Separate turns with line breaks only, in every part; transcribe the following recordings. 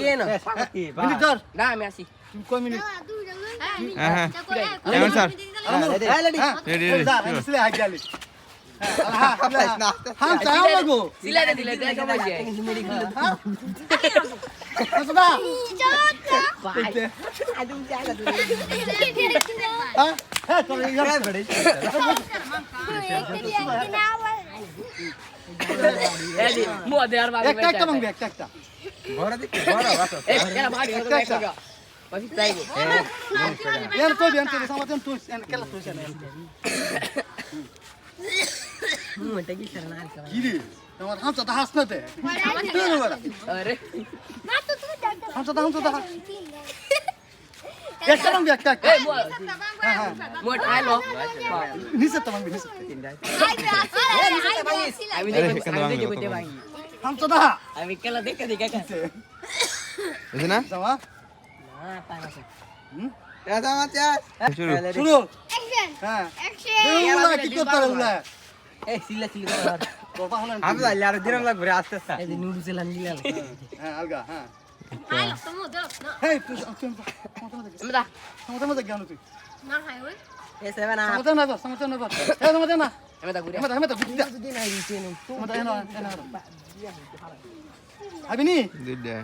কেন
মিনিট ধর
না আমি আসি
কয় মিনিট
হ্যাঁ কেমন স্যার রেডি রেডি
সিলে হাই গেলি হাম চাও লাগবো
সিলাইটা দিলে দেখ ভাই
আসবা
আদম জায়গা
হ্যাঁ তোর ইয়া বড়
এই মো দেয়ার বাকি
একটা মাংবে একটা
বড় দিকে বড় বাতো
এই কেন ভাগি একটা বাকি চাইবো
यार तो बियान तेरे समाधान तू केला तू जाने
मोठा की करणार
गिरी तमार हम सदा हसनते
अरे
हम सदा एक कलम भी एक
ए मोठ आहे लो
निसे तमाम निसे
आम्ही देखते भाई
हम सदा
आम्ही केला देख का
আছে না
जावा
ना पाना
দাদা মাচা শুরু
शुरू हां उला की करता उला
ए सिला सिला
तो बाहला
আমি যাইলে আর দিন লাগবে আস্তে আস্তে
ए নুডলস এলান দিলা
हां अलगा हां
Hai lo temu dah.
हे तू
এমদা
sama gyan tu
Nang hai oi.
এ seven up
sama na eh sama na
এমদা ঘুরে
Hemata bidda
দিন আই দিতে নো
Hemata ena Abini
দুইটা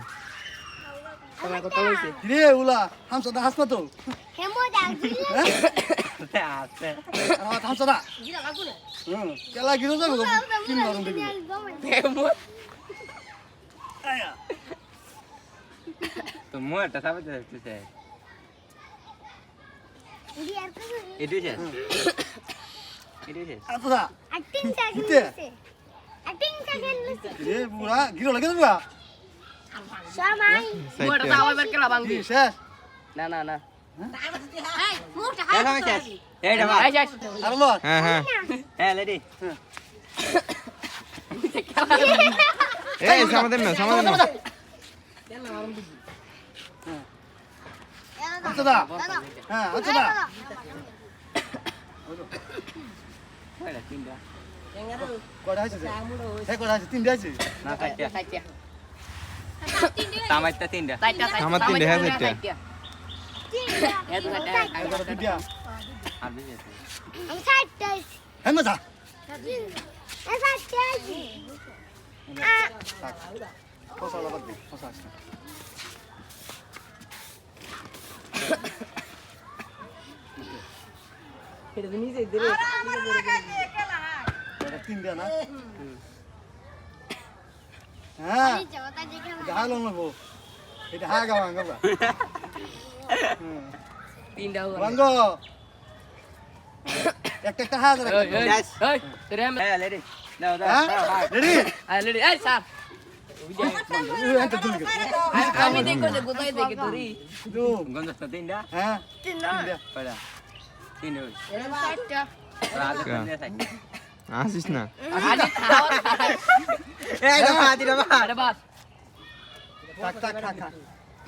তোমার কত হইছে
Gire ula ham sada hasna to
Hemo dah gila.
আছে
Ara ham sada
Gila lagu na.
Kela giro jago kin marun debi
এমো
Aya
তো মোটা সাবে দিতে
Ini apa tu?
এডিছে এডিছে
Asada
Acting tak
Gitu ya?
gila. Acting tak gila.
Gire pura giro lagi tu pura
Sama ai.
মোটা তাও এবার কেলা ভাঙবি
Ses
না না না
Hai, mu dah
এই
hai.
না শেষ এই না
এই যাস
Arlo
হ্যাঁ হ্যাঁ হ্যাঁ লেডি
Eh
এই সমাধান না
Asada Ha asada
কয়টা তিনটা
Koda haise He koda haise tin diache
না চারটা
সাইটিয়া
তামাইটা তিনটা
সাইটিয়া
আমার তিনটে, হ্যাঁ, সাইটিয়া।
এ তো সাইটিয়া
Bidia
আর দিছে
Ang satis.
Hemata
Ang satis.
Tak Kosa labat di Kosa
এটা তুমি যে দিলে
Tin dia na Ha
Ini jawatan juga.
Gahalong na bo Ita haga wanga ba
তিনটা হলো
Wango Ek haga
এই এই এই তোরে আমি
হ্যাঁ লেডি দাও দাও
Ha
দাও
Ready
অলরেডি এই স্যার
Ente dulu
আমি দেখো যে কোথায় দেখে তোরি
Du
গন্ধটা তিনটা
Ha
Tin
dia
কয়টা তিনটা
Ang satis.
রাত তিনটা থাকে আসিস না
আরে খাও
এই না মাদি না
আরে বাস
Tak tak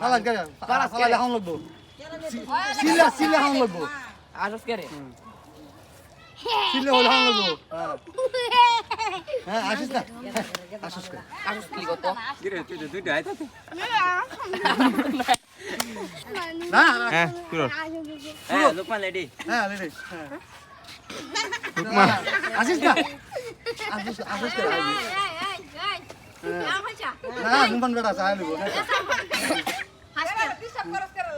Salah gaya Salah lahang lagbo Sila hang lagbo
আসস করে
Sila lahang lagbo Ha asis na Asis ka
আসস কি কত
গিরে তুই তো দুইটা আইতা
Na
হ্যাঁ শুরু হ্যাঁ Lokman lady
Ha ready
Lokman
Asis na Asis ka
Hai. Yang macam.
Na bumban beda saya lagbo
Hasil.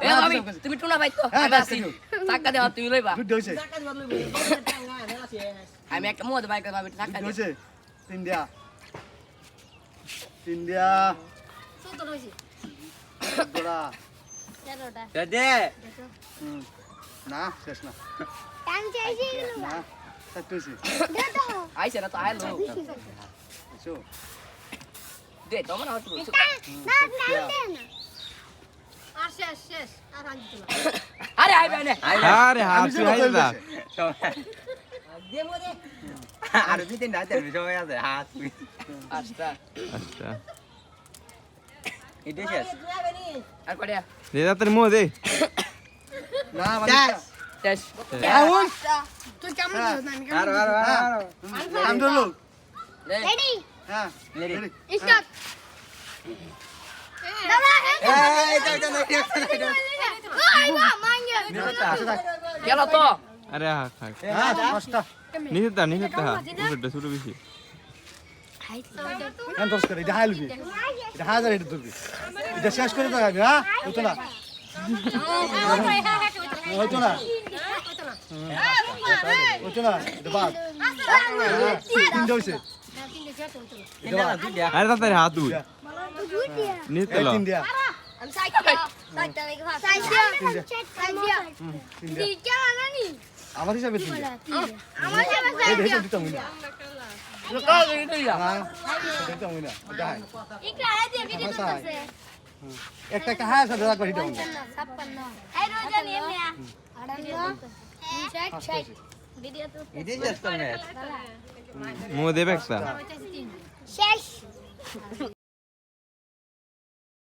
এ আমি তুমি টুনা ভাই তো
হ্যাঁ,
আমি আসি টাকা দেওয়া তুই লইবা
Good doise
আমি একটা মোদ বাইক আমি টাকা
Good
দিই
doise India
Sudah lagi.
Gora
Jatuh dah.
দে
Na ses na
Tang jadi lu.
Na Satu sih
Jatuh.
আইছে না তো আইলো
So
দে তোমার নাও শুরু
Nak nak. Ses. Arang gitu lah.
আরে আইবে না
আরে হাফ তুই হাই দা
দে মোদে
আর কি তিনটা আইতা সবাই আছে হাত তুই
আচ্ছা
আচ্ছা এটা শেষ
আর কড়িয়া
দে দাতের মো দে
Na balik
শেষ
Ahun
Tu kamu dulu nanti
আর আর আর
Am dulu
দে
Ready.
Ha
ready
Start. Dah lah. ওই মা মাঙ্গে
আচ্ছা থাক
গেল তো
আরে হা খা
হ্যাঁ পাঁচটা
নিচে তা উপরটা ছোট বেশি
হ্যাঁ দশ করে এটা হাই লবি এটা হাজার এটা ধরবি এটা শেষ করে তো যাবি হ্যাঁ হতো না হতো না হতো না এটা বাদ তিনটা হয়েছে
আরে তাড়াতাড়ি হাত তুই নিচে
এই
লো
তিন দিয়া
আমি সাইকেল সাইকেল
তিন দিয়া
দিটা নানি
আমার হিসাবে তিন দিয়া
আমার যাবে
এই দেখো দিতাম না
কাল দিতে যা
হ্যাঁ দিতাম না এটা হাই
ইকরা আই দিয়ে ভিডিও করতেছে
একটা একটা হাই সাথে রাখবা দিতাম না
56 এই রোজা নিয়ে মিয়া 58 60 ভিডিও তো
এদিকে যাস তো না মুহ দেবে একটা
শেষ